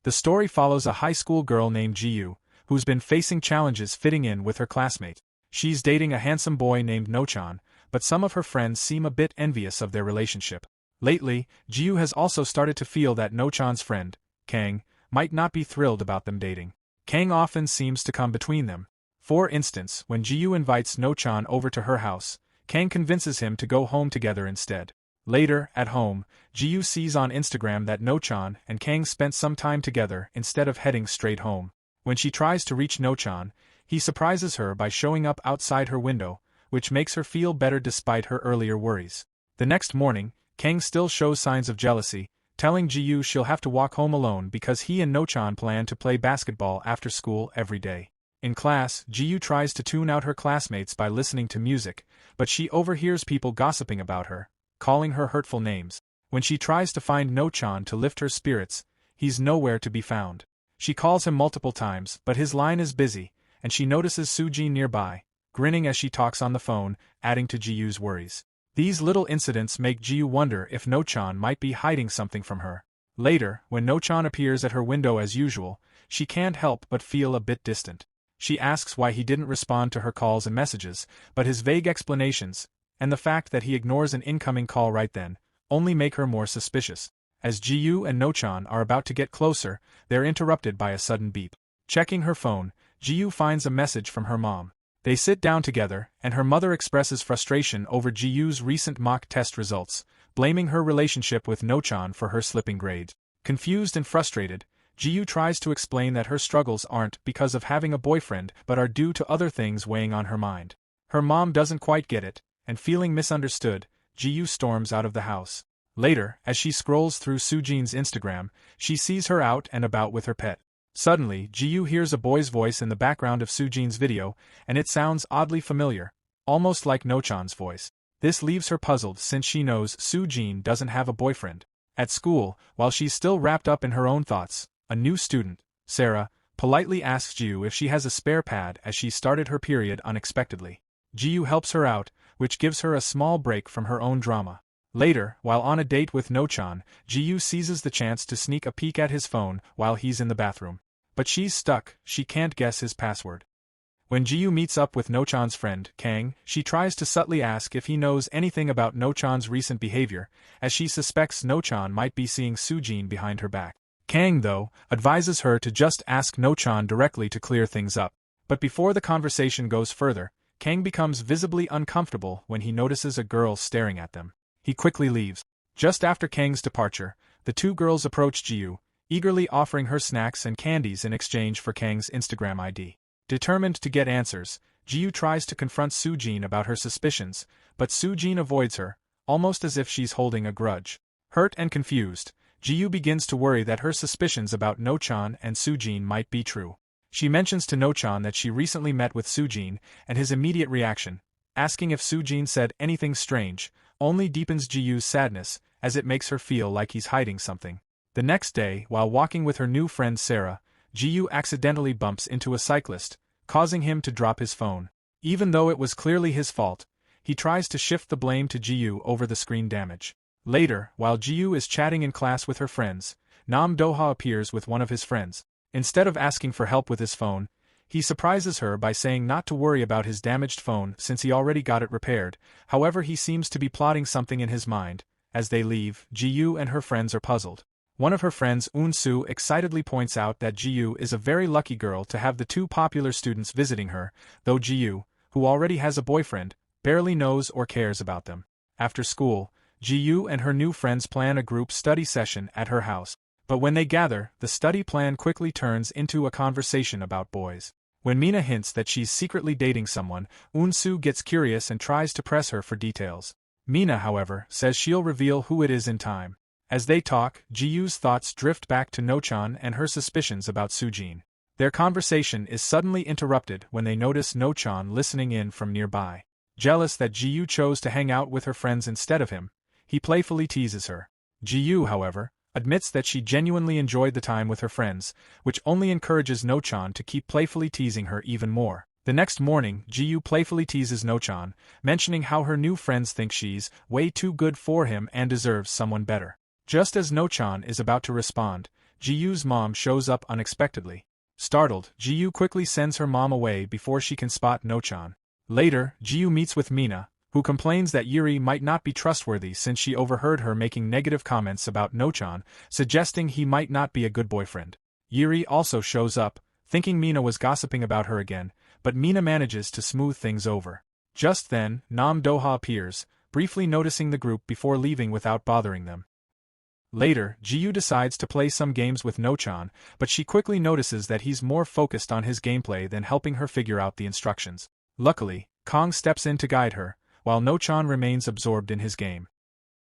The story follows a high school girl named Ji-yu, who's been facing challenges fitting in with her classmate. She's dating a handsome boy named No-chan, but some of her friends seem a bit envious of their relationship. Lately, Ji-yu has also started to feel that No-chan's friend, Kang, might not be thrilled about them dating. Kang often seems to come between them. For instance, when Ji-yu invites No-chan over to her house, Kang convinces him to go home together instead. Later, at home, Ji-yu sees on Instagram that No-chan and Kang spent some time together instead of heading straight home. When she tries to reach No-chan, he surprises her by showing up outside her window, which makes her feel better despite her earlier worries. The next morning, Kang still shows signs of jealousy, telling Ji-yu she'll have to walk home alone because he and No-chan plan to play basketball after school every day. In class, Ji-yu tries to tune out her classmates by listening to music, but she overhears people gossiping about her, calling her hurtful names. When she tries to find No-chan to lift her spirits, he's nowhere to be found. She calls him multiple times, but his line is busy, and she notices Soo-jin nearby, grinning as she talks on the phone, adding to Ji-yu's worries. These little incidents make Ji-yu wonder if No-chan might be hiding something from her. Later, when No-chan appears at her window as usual, she can't help but feel a bit distant. She asks why he didn't respond to her calls and messages, but his vague explanations, and the fact that he ignores an incoming call right then, only make her more suspicious. As Ji-yu and No-chan are about to get closer, they're interrupted by a sudden beep. Checking her phone, Ji-yu finds a message from her mom. They sit down together, and her mother expresses frustration over Ji-yu's recent mock test results, blaming her relationship with No-chan for her slipping grades. Confused and frustrated, Ji-yu tries to explain that her struggles aren't because of having a boyfriend but are due to other things weighing on her mind. Her mom doesn't quite get it, and feeling misunderstood, Ji-yu storms out of the house. Later, as she scrolls through Soo-jin's Instagram, she sees her out and about with her pet. Suddenly, Ji-yu hears a boy's voice in the background of Soo-jin's video, and it sounds oddly familiar, almost like No-chan's voice. This leaves her puzzled since she knows Soo-jin doesn't have a boyfriend. At school, while she's still wrapped up in her own thoughts, a new student, Sarah, politely asks Ji-yu if she has a spare pad as she started her period unexpectedly. Ji-yu helps her out, which gives her a small break from her own drama. Later, while on a date with No-chan, Ji-yu seizes the chance to sneak a peek at his phone while he's in the bathroom. But she's stuck, she can't guess his password. When Ji-yu meets up with No-chan's friend, Kang, she tries to subtly ask if he knows anything about No-chan's recent behavior, as she suspects No-chan might be seeing Soo-jin behind her back. Kang, though, advises her to just ask No-chan directly to clear things up. But before the conversation goes further, Kang becomes visibly uncomfortable when he notices a girl staring at them. He quickly leaves. Just after Kang's departure, the two girls approach Ji-yu, eagerly offering her snacks and candies in exchange for Kang's Instagram ID. Determined to get answers, Ji-yu tries to confront Soo-jin about her suspicions, but Soo-jin avoids her, almost as if she's holding a grudge. Hurt and confused, Ji-yu begins to worry that her suspicions about No-chan and Soo-jin might be true. She mentions to No-chan that she recently met with Soo-jin, and his immediate reaction, asking if Soo-jin said anything strange, only deepens Ji-yu's sadness, as it makes her feel like he's hiding something. The next day, while walking with her new friend Sarah, Ji-yu accidentally bumps into a cyclist, causing him to drop his phone. Even though it was clearly his fault, he tries to shift the blame to Ji-yu over the screen damage. Later, while Ji-yu is chatting in class with her friends, Doha appears with one of his friends. Instead of asking for help with his phone, he surprises her by saying not to worry about his damaged phone since he already got it repaired. However, he seems to be plotting something in his mind. As they leave, Ji-yu and her friends are puzzled. One of her friends, Eun-soo, excitedly points out that Ji-yu is a very lucky girl to have the two popular students visiting her, though Ji-yu, who already has a boyfriend, barely knows or cares about them. After school, Ji-yu and her new friends plan a group study session at her house. But when they gather, the study plan quickly turns into a conversation about boys. When Mina hints that she's secretly dating someone, Eun-soo gets curious and tries to press her for details. Mina, however, says she'll reveal who it is in time. As they talk, Ji-yu's thoughts drift back to No-chan and her suspicions about Soo-jin. Their conversation is suddenly interrupted when they notice No-chan listening in from nearby. Jealous that Ji-yu chose to hang out with her friends instead of him, he playfully teases her. Ji-yu, however, admits that she genuinely enjoyed the time with her friends, which only encourages No-chan to keep playfully teasing her even more. The next morning, Ji-yu playfully teases No-chan, mentioning how her new friends think she's way too good for him and deserves someone better. Just as No-chan is about to respond, Ji-Yu's mom shows up unexpectedly. Startled, Ji-Yu quickly sends her mom away before she can spot No-chan. Later, Ji-Yu meets with Mina, who complains that Yuri might not be trustworthy since she overheard her making negative comments about No-chan, suggesting he might not be a good boyfriend. Yuri also shows up, thinking Mina was gossiping about her again, but Mina manages to smooth things over. Just then, Nam Doha appears, briefly noticing the group before leaving without bothering them. Later, Ji-Yu decides to play some games with No-chan, but she quickly notices that he's more focused on his gameplay than helping her figure out the instructions. Luckily, Kong steps in to guide her, while No-chan remains absorbed in his game.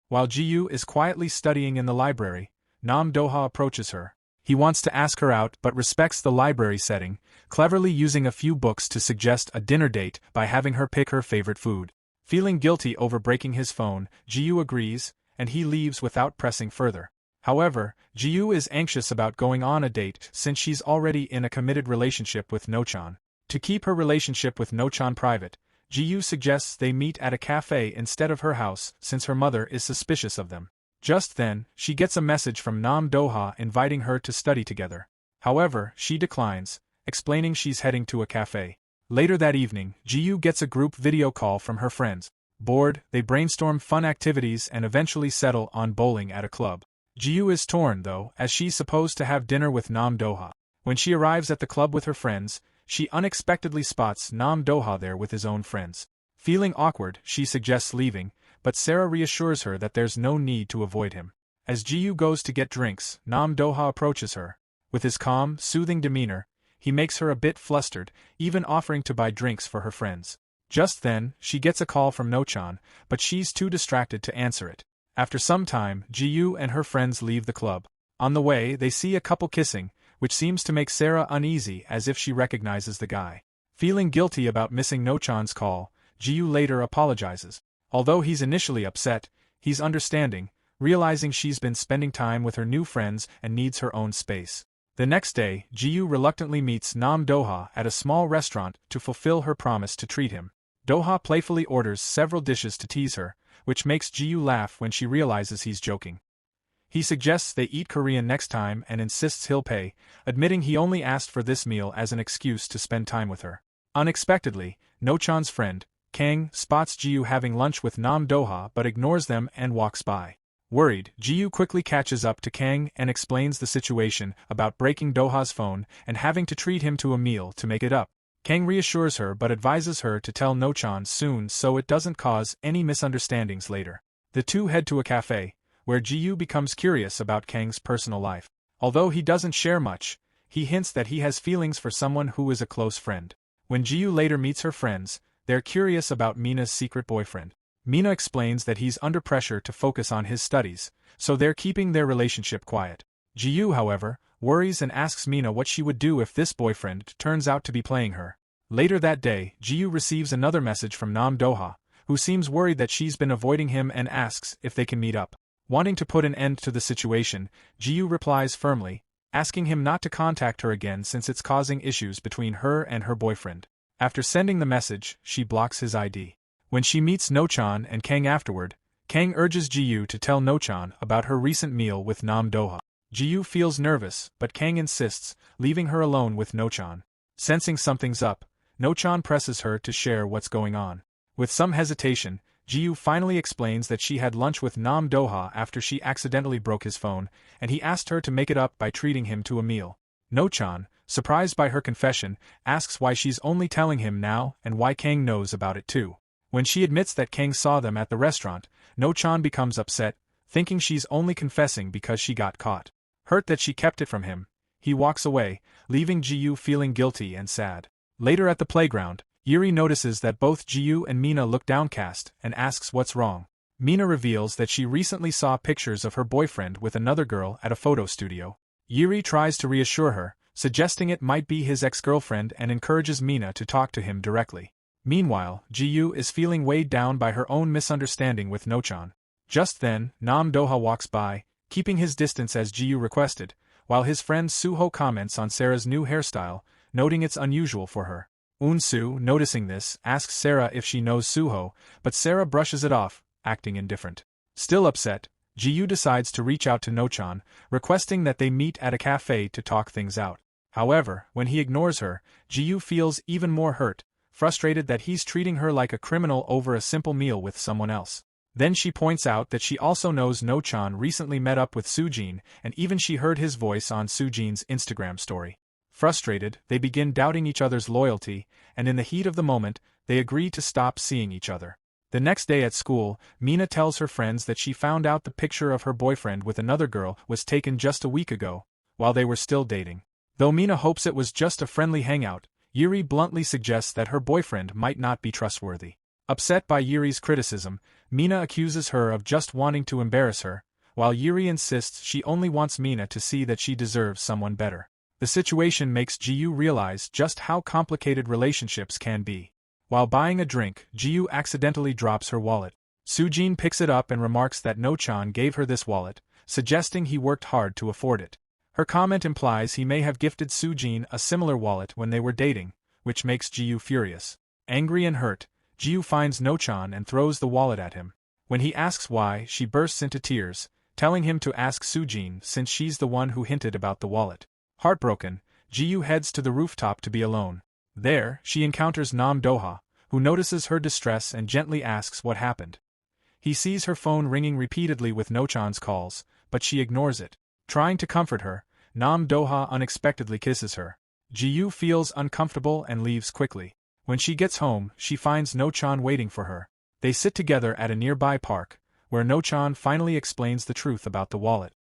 While Ji-Yu is quietly studying in the library, Nam Doha approaches her. He wants to ask her out but respects the library setting, cleverly using a few books to suggest a dinner date by having her pick her favorite food. Feeling guilty over breaking his phone, Ji-Yu agrees, and he leaves without pressing further. However, Ji-Yu is anxious about going on a date since she's already in a committed relationship with No-chan. To keep her relationship with No-chan private, Ji-Yu suggests they meet at a cafe instead of her house since her mother is suspicious of them. Just then, she gets a message from Nam Doha inviting her to study together. However, she declines, explaining she's heading to a cafe. Later that evening, Ji-Yu gets a group video call from her friends. Bored, they brainstorm fun activities and eventually settle on bowling at a club. Ji-Yu is torn though, as she's supposed to have dinner with Nam Doha. When she arrives at the club with her friends, she unexpectedly spots Nam Doha there with his own friends. Feeling awkward, she suggests leaving, but Sarah reassures her that there's no need to avoid him. As Ji-Yu goes to get drinks, Nam Doha approaches her. With his calm, soothing demeanor, he makes her a bit flustered, even offering to buy drinks for her friends. Just then, she gets a call from No-chan, but she's too distracted to answer it. After some time, Ji-Yu and her friends leave the club. On the way, they see a couple kissing, which seems to make Sarah uneasy as if she recognizes the guy. Feeling guilty about missing No-chan's call, Ji-Yu later apologizes. Although he's initially upset, he's understanding, realizing she's been spending time with her new friends and needs her own space. The next day, Ji-Yu reluctantly meets Nam Doha at a small restaurant to fulfill her promise to treat him. Doha playfully orders several dishes to tease her, which makes Ji-Yu laugh when she realizes he's joking. He suggests they eat Korean next time and insists he'll pay, admitting he only asked for this meal as an excuse to spend time with her. Unexpectedly, No-chan's friend, Kang, spots Ji-Yu having lunch with Nam Doha but ignores them and walks by. Worried, Ji-Yu quickly catches up to Kang and explains the situation about breaking Doha's phone and having to treat him to a meal to make it up. Kang reassures her but advises her to tell No-chan soon so it doesn't cause any misunderstandings later. The two head to a cafe, where Ji-Yu becomes curious about Kang's personal life. Although he doesn't share much, he hints that he has feelings for someone who is a close friend. When Ji-Yu later meets her friends, they're curious about Mina's secret boyfriend. Mina explains that he's under pressure to focus on his studies, so they're keeping their relationship quiet. Ji-Yu, however, worries and asks Mina what she would do if this boyfriend turns out to be playing her. Later that day, Ji-Yu receives another message from Nam Doha, who seems worried that she's been avoiding him and asks if they can meet up. Wanting to put an end to the situation, Ji-Yu replies firmly, asking him not to contact her again since it's causing issues between her and her boyfriend. After sending the message, she blocks his ID. When she meets No-chan and Kang afterward, Kang urges Ji-Yu to tell No-chan about her recent meal with Nam Doha. Ji-Yu feels nervous, but Kang insists, leaving her alone with No-chan. Sensing something's up, No-chan presses her to share what's going on. With some hesitation, Ji-Yu finally explains that she had lunch with Nam Doha after she accidentally broke his phone, and he asked her to make it up by treating him to a meal. No-chan, surprised by her confession, asks why she's only telling him now and why Kang knows about it too. When she admits that Kang saw them at the restaurant, No-chan becomes upset, thinking she's only confessing because she got caught. Hurt that she kept it from him, he walks away, leaving Ji-Yu feeling guilty and sad. Later at the playground, Yuri notices that both Ji-Yu and Mina look downcast and asks what's wrong. Mina reveals that she recently saw pictures of her boyfriend with another girl at a photo studio. Yuri tries to reassure her, suggesting it might be his ex-girlfriend and encourages Mina to talk to him directly. Meanwhile, Ji-Yu is feeling weighed down by her own misunderstanding with No-chan. Just then, Nam Doha walks by, keeping his distance as Ji-Yu requested, while his friend Suho comments on Sarah's new hairstyle, noting it's unusual for her. Eun-soo, noticing this, asks Sarah if she knows Suho, but Sarah brushes it off, acting indifferent. Still upset, Ji-yu decides to reach out to No-chan, requesting that they meet at a cafe to talk things out. However, when he ignores her, Ji-yu feels even more hurt, frustrated that he's treating her like a criminal over a simple meal with someone else. Then she points out that she also knows No-chan recently met up with Sujin, and even she heard his voice on Sujin's Instagram story. Frustrated, they begin doubting each other's loyalty, and in the heat of the moment, they agree to stop seeing each other. The next day at school, Mina tells her friends that she found out the picture of her boyfriend with another girl was taken just a week ago, while they were still dating. Though Mina hopes it was just a friendly hangout, Yuri bluntly suggests that her boyfriend might not be trustworthy. Upset by Yuri's criticism, Mina accuses her of just wanting to embarrass her, while Yuri insists she only wants Mina to see that she deserves someone better. The situation makes Ji-yu realize just how complicated relationships can be. While buying a drink, Ji-yu accidentally drops her wallet. Sujin picks it up and remarks that No-chan gave her this wallet, suggesting he worked hard to afford it. Her comment implies he may have gifted Sujin a similar wallet when they were dating, which makes Ji-yu furious. Angry and hurt, Ji-yu finds No-chan and throws the wallet at him. When he asks why, she bursts into tears, telling him to ask Sujin since she's the one who hinted about the wallet. Heartbroken, Ji-yu heads to the rooftop to be alone. There, she encounters Nam Doha, who notices her distress and gently asks what happened. He sees her phone ringing repeatedly with No-chan's calls, but she ignores it. Trying to comfort her, Nam Doha unexpectedly kisses her. Ji-yu feels uncomfortable and leaves quickly. When she gets home, she finds No-chan waiting for her. They sit together at a nearby park, where No-chan finally explains the truth about the wallet.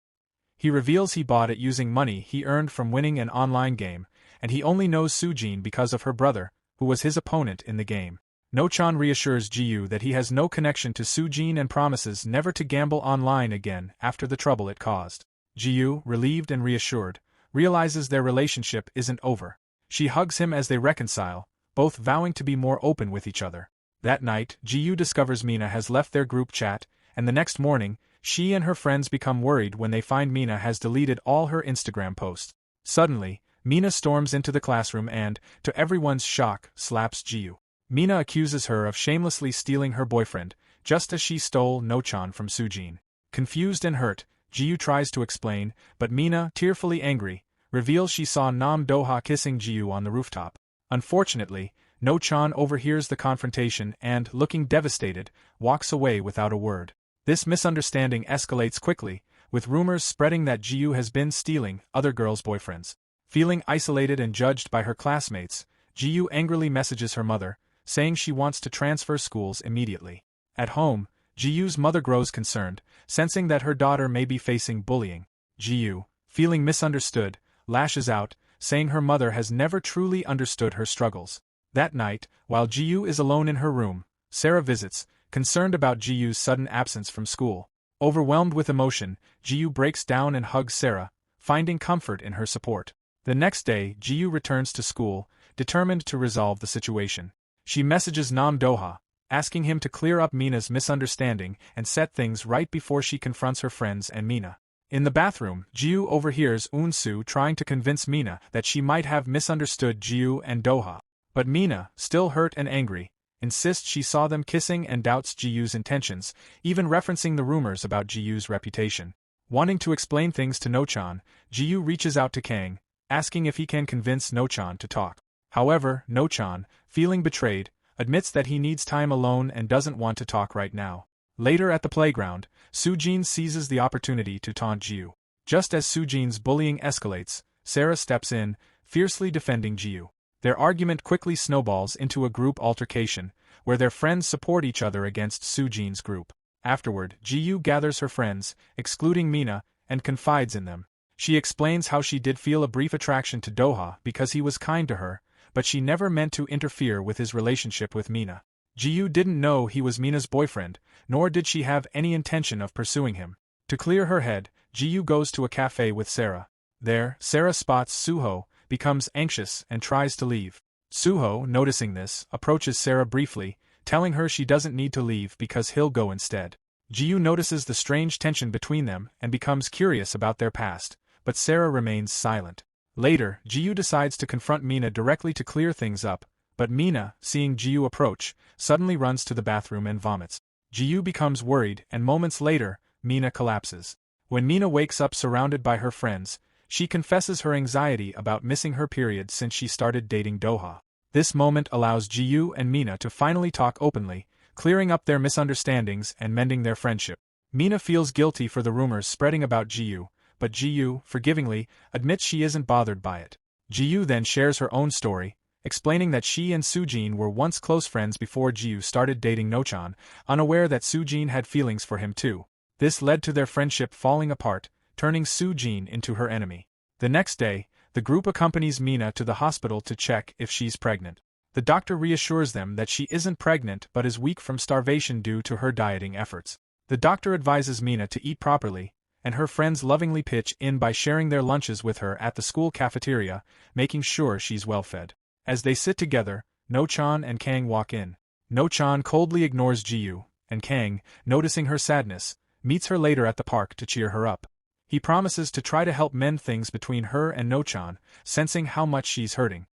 He reveals he bought it using money he earned from winning an online game, and he only knows Sujin because of her brother, who was his opponent in the game. No-chan reassures Ji-yu that he has no connection to Sujin and promises never to gamble online again after the trouble it caused. Ji-yu, relieved and reassured, realizes their relationship isn't over. She hugs him as they reconcile, both vowing to be more open with each other. That night, Ji-yu discovers Mina has left their group chat, and the next morning, she and her friends become worried when they find Mina has deleted all her Instagram posts. Suddenly, Mina storms into the classroom and, to everyone's shock, slaps Ji-yu. Mina accuses her of shamelessly stealing her boyfriend, just as she stole No-chan from Sujin. Confused and hurt, Ji-yu tries to explain, but Mina, tearfully angry, reveals she saw Nam Doha kissing Ji-yu on the rooftop. Unfortunately, No-chan overhears the confrontation and, looking devastated, walks away without a word. This misunderstanding escalates quickly, with rumors spreading that Ji-yu has been stealing other girls' boyfriends. Feeling isolated and judged by her classmates, Ji-yu angrily messages her mother, saying she wants to transfer schools immediately. At home, Ji-yu's mother grows concerned, sensing that her daughter may be facing bullying. Ji-yu, feeling misunderstood, lashes out, saying her mother has never truly understood her struggles. That night, while Ji-yu is alone in her room, Sarah visits, concerned about Ji-yu's sudden absence from school. Overwhelmed with emotion, Ji-yu breaks down and hugs Sarah, finding comfort in her support. The next day, Ji-yu returns to school, determined to resolve the situation. She messages Nam Doha, asking him to clear up Mina's misunderstanding and set things right before she confronts her friends and Mina. In the bathroom, Ji-yu overhears Eun-soo trying to convince Mina that she might have misunderstood Ji-yu and Doha. But Mina, still hurt and angry, insists she saw them kissing and doubts Ji-yu's intentions, even referencing the rumors about Ji-yu's reputation. Wanting to explain things to No-chan, Ji-yu reaches out to Kang, asking if he can convince No-chan to talk. However, No-chan, feeling betrayed, admits that he needs time alone and doesn't want to talk right now. Later at the playground, Sujin seizes the opportunity to taunt Ji-yu. Just as Sujin's bullying escalates, Sarah steps in, fiercely defending Ji-yu. Their argument quickly snowballs into a group altercation, where their friends support each other against Sujin's group. Afterward, Ji-yu gathers her friends, excluding Mina, and confides in them. She explains how she did feel a brief attraction to Doha because he was kind to her, but she never meant to interfere with his relationship with Mina. Ji-yu didn't know he was Mina's boyfriend, nor did she have any intention of pursuing him. To clear her head, Ji-yu goes to a cafe with Sarah. There, Sarah spots Suho, becomes anxious and tries to leave. Suho, noticing this, approaches Sarah briefly, telling her she doesn't need to leave because he'll go instead. Ji-yu notices the strange tension between them and becomes curious about their past, but Sarah remains silent. Later, Ji-yu decides to confront Mina directly to clear things up, but Mina, seeing Ji-yu approach, suddenly runs to the bathroom and vomits. Ji-yu becomes worried and moments later, Mina collapses. When Mina wakes up surrounded by her friends, she confesses her anxiety about missing her period since she started dating Doha. This moment allows Ji-yu and Mina to finally talk openly, clearing up their misunderstandings and mending their friendship. Mina feels guilty for the rumors spreading about Ji-yu, but Ji-yu, forgivingly, admits she isn't bothered by it. Ji-yu then shares her own story, explaining that she and Soo-jin were once close friends before Ji-yu started dating No-chan, unaware that Soo-jin had feelings for him too. This led to their friendship falling apart, turning Soo-jin into her enemy. The next day, the group accompanies Mina to the hospital to check if she's pregnant. The doctor reassures them that she isn't pregnant but is weak from starvation due to her dieting efforts. The doctor advises Mina to eat properly, and her friends lovingly pitch in by sharing their lunches with her at the school cafeteria, making sure she's well fed. As they sit together, No-chan and Kang walk in. No-chan coldly ignores Ji-yu, and Kang, noticing her sadness, meets her later at the park to cheer her up. He promises to try to help mend things between her and No-chan, sensing how much she's hurting.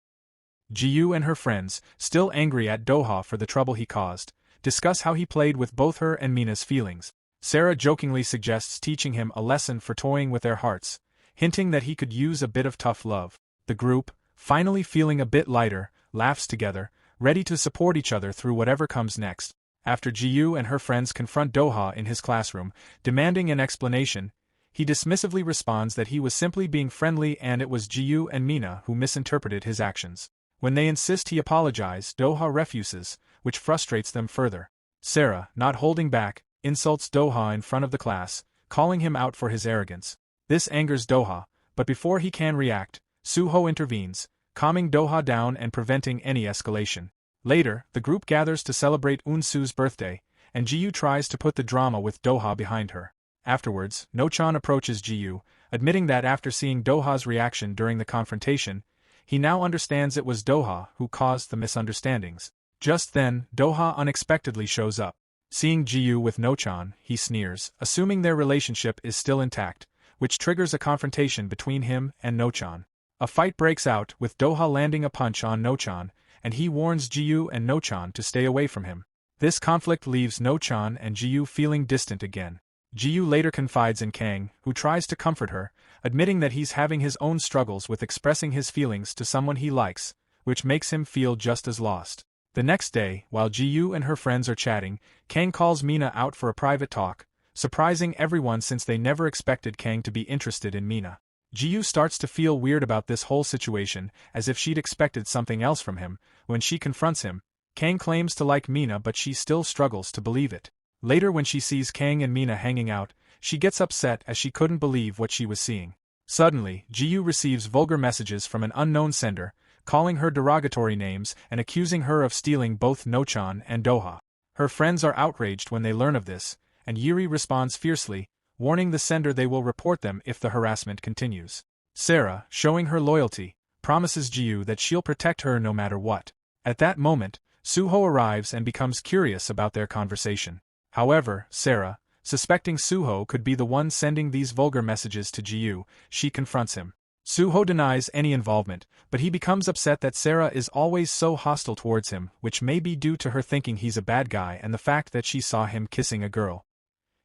Ji-yu and her friends, still angry at Doha for the trouble he caused, discuss how he played with both her and Mina's feelings. Sarah jokingly suggests teaching him a lesson for toying with their hearts, hinting that he could use a bit of tough love. The group, finally feeling a bit lighter, laughs together, ready to support each other through whatever comes next. After Ji-yu and her friends confront Doha in his classroom, demanding an explanation, he dismissively responds that he was simply being friendly and it was Ji-yu and Mina who misinterpreted his actions. When they insist he apologize, Doha refuses, which frustrates them further. Sarah, not holding back, insults Doha in front of the class, calling him out for his arrogance. This angers Doha, but before he can react, Suho intervenes, calming Doha down and preventing any escalation. Later, the group gathers to celebrate Unsu's birthday, and Ji-yu tries to put the drama with Doha behind her. Afterwards, No-chan approaches Ji-yu, admitting that after seeing Doha's reaction during the confrontation, he now understands it was Doha who caused the misunderstandings. Just then, Doha unexpectedly shows up. Seeing Ji-yu with No-chan, he sneers, assuming their relationship is still intact, which triggers a confrontation between him and No-chan. A fight breaks out, with Doha landing a punch on No-chan, and he warns Ji-yu and No-chan to stay away from him. This conflict leaves No-chan and Ji-yu feeling distant again. Ji-yu later confides in Kang, who tries to comfort her, admitting that he's having his own struggles with expressing his feelings to someone he likes, which makes him feel just as lost. The next day, while Ji-yu and her friends are chatting, Kang calls Mina out for a private talk, surprising everyone since they never expected Kang to be interested in Mina. Ji-yu starts to feel weird about this whole situation, as if she'd expected something else from him. When she confronts him, Kang claims to like Mina but she still struggles to believe it. Later when she sees Kang and Mina hanging out, she gets upset as she couldn't believe what she was seeing. Suddenly, Ji-yu receives vulgar messages from an unknown sender, calling her derogatory names and accusing her of stealing both No-chan and Doha. Her friends are outraged when they learn of this, and Yuri responds fiercely, warning the sender they will report them if the harassment continues. Sarah, showing her loyalty, promises Ji-yu that she'll protect her no matter what. At that moment, Suho arrives and becomes curious about their conversation. However, Sarah, suspecting Suho could be the one sending these vulgar messages to Ji-yu, she confronts him. Suho denies any involvement, but he becomes upset that Sarah is always so hostile towards him, which may be due to her thinking he's a bad guy and the fact that she saw him kissing a girl.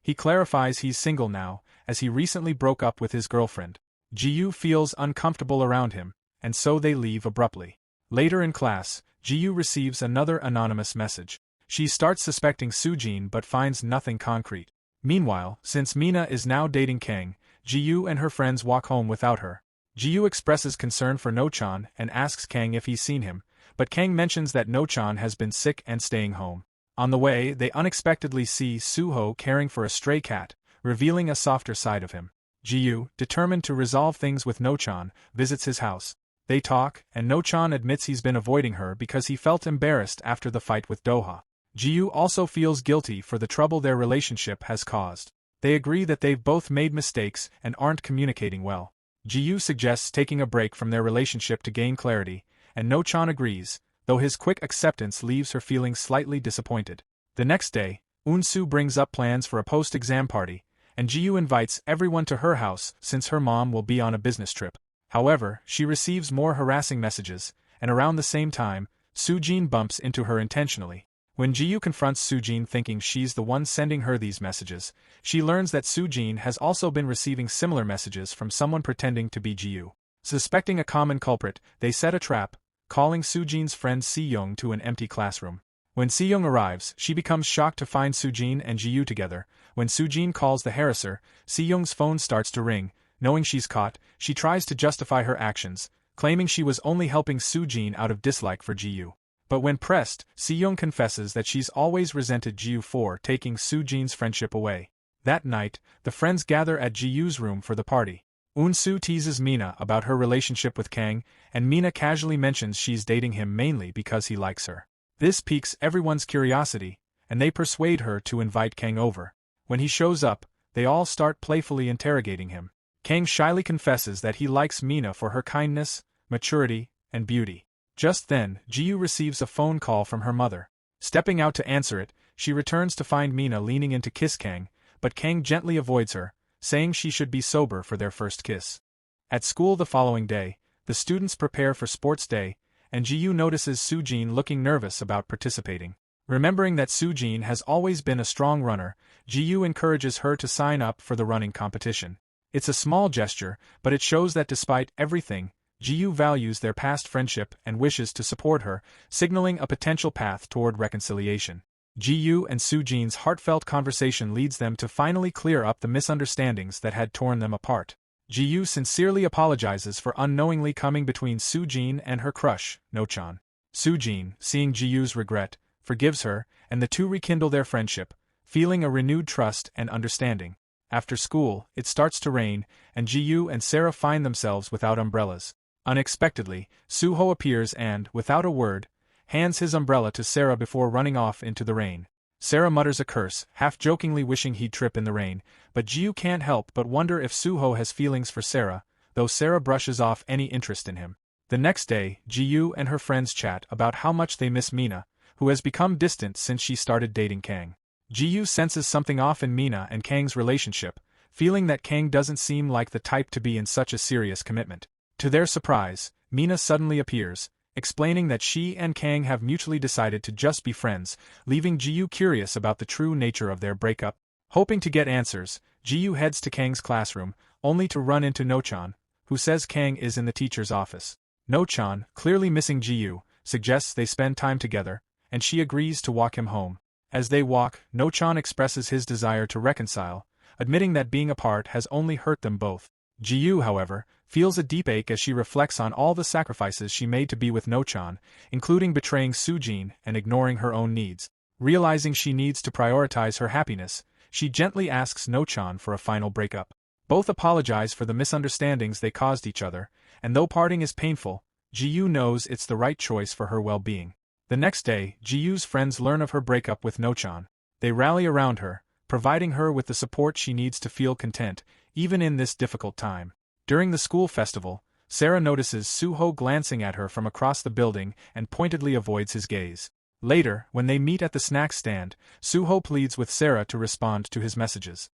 He clarifies he's single now, as he recently broke up with his girlfriend. Ji-yu feels uncomfortable around him, and so they leave abruptly. Later in class, Ji-yu receives another anonymous message. She starts suspecting Soo-jin but finds nothing concrete. Meanwhile, since Mina is now dating Kang, Ji-yu and her friends walk home without her. Ji-yu expresses concern for No-chan and asks Kang if he's seen him, but Kang mentions that No-chan has been sick and staying home. On the way, they unexpectedly see Suho caring for a stray cat, revealing a softer side of him. Ji-yu, determined to resolve things with No-chan, visits his house. They talk, and No-chan admits he's been avoiding her because he felt embarrassed after the fight with Doha. Ji-yu also feels guilty for the trouble their relationship has caused. They agree that they've both made mistakes and aren't communicating well. Ji-yu suggests taking a break from their relationship to gain clarity, and No-chan agrees, though his quick acceptance leaves her feeling slightly disappointed. The next day, Unsu brings up plans for a post-exam party, and Ji-yu invites everyone to her house since her mom will be on a business trip. However, she receives more harassing messages, and around the same time, Soo-jin bumps into her intentionally. When Ji-yu confronts Sujin thinking she's the one sending her these messages, she learns that Sujin has also been receiving similar messages from someone pretending to be Ji-yu. Suspecting a common culprit, they set a trap, calling Sujin's friend Si-young to an empty classroom. When Si-young arrives, she becomes shocked to find Sujin and Ji-yu together. When Sujin calls the harasser, Si-young's phone starts to ring. Knowing she's caught, she tries to justify her actions, claiming she was only helping Sujin out of dislike for Ji-yu. But when pressed, Si-young confesses that she's always resented Ji-yu for taking Sujin's friendship away. That night, the friends gather at Ji-yu's room for the party. Eun-soo teases Mina about her relationship with Kang, and Mina casually mentions she's dating him mainly because he likes her. This piques everyone's curiosity, and they persuade her to invite Kang over. When he shows up, they all start playfully interrogating him. Kang shyly confesses that he likes Mina for her kindness, maturity, and beauty. Just then, Ji-yu receives a phone call from her mother. Stepping out to answer it, she returns to find Mina leaning in to kiss Kang, but Kang gently avoids her, saying she should be sober for their first kiss. At school the following day, the students prepare for sports day, and Ji-yu notices Sujin looking nervous about participating. Remembering that Sujin has always been a strong runner, Ji-yu encourages her to sign up for the running competition. It's a small gesture, but it shows that despite everything, Ji-yu values their past friendship and wishes to support her, signaling a potential path toward reconciliation. Ji-yu and Sujin's heartfelt conversation leads them to finally clear up the misunderstandings that had torn them apart. Ji-yu sincerely apologizes for unknowingly coming between Sujin and her crush, No-chan. Sujin, seeing Ji-yu's regret, forgives her, and the two rekindle their friendship, feeling a renewed trust and understanding. After school, it starts to rain, and Ji-yu and Sarah find themselves without umbrellas. Unexpectedly, Suho appears and, without a word, hands his umbrella to Sarah before running off into the rain. Sarah mutters a curse, half-jokingly wishing he'd trip in the rain, but Ji-yu can't help but wonder if Suho has feelings for Sarah, though Sarah brushes off any interest in him. The next day, Ji-yu and her friends chat about how much they miss Mina, who has become distant since she started dating Kang. Ji-yu senses something off in Mina and Kang's relationship, feeling that Kang doesn't seem like the type to be in such a serious commitment. To their surprise, Mina suddenly appears, explaining that she and Kang have mutually decided to just be friends, leaving Ji-yu curious about the true nature of their breakup. Hoping to get answers, Ji-yu heads to Kang's classroom, only to run into No-chan, who says Kang is in the teacher's office. No-chan, clearly missing Ji-yu, suggests they spend time together, and she agrees to walk him home. As they walk, No-chan expresses his desire to reconcile, admitting that being apart has only hurt them both. Ji-yu, however, feels a deep ache as she reflects on all the sacrifices she made to be with No-chan, including betraying Sujin and ignoring her own needs. Realizing she needs to prioritize her happiness, she gently asks No-chan for a final breakup. Both apologize for the misunderstandings they caused each other, and though parting is painful, Ji-yu knows it's the right choice for her well-being. The next day, Ji-yu's friends learn of her breakup with No-chan. They rally around her, providing her with the support she needs to feel content, even in this difficult time. During the school festival, Sarah notices Suho glancing at her from across the building and pointedly avoids his gaze. Later, when they meet at the snack stand, Suho pleads with Sarah to respond to his messages.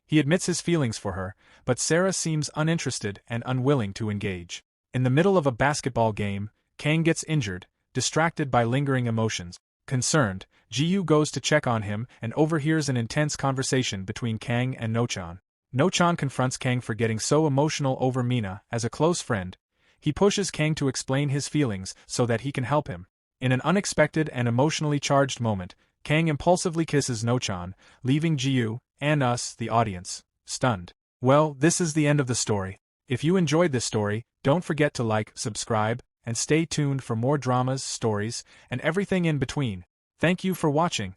He admits his feelings for her, but Sarah seems uninterested and unwilling to engage. In the middle of a basketball game, Kang gets injured, distracted by lingering emotions. Concerned, Ji-yu goes to check on him and overhears an intense conversation between Kang and No-chan. No-chan confronts Kang for getting so emotional over Mina. As a close friend, he pushes Kang to explain his feelings so that he can help him. In an unexpected and emotionally charged moment, Kang impulsively kisses No-chan, leaving Ji-yu, and us, the audience, stunned. Well, this is the end of the story. If you enjoyed this story, don't forget to like, subscribe, and stay tuned for more dramas, stories, and everything in between. Thank you for watching.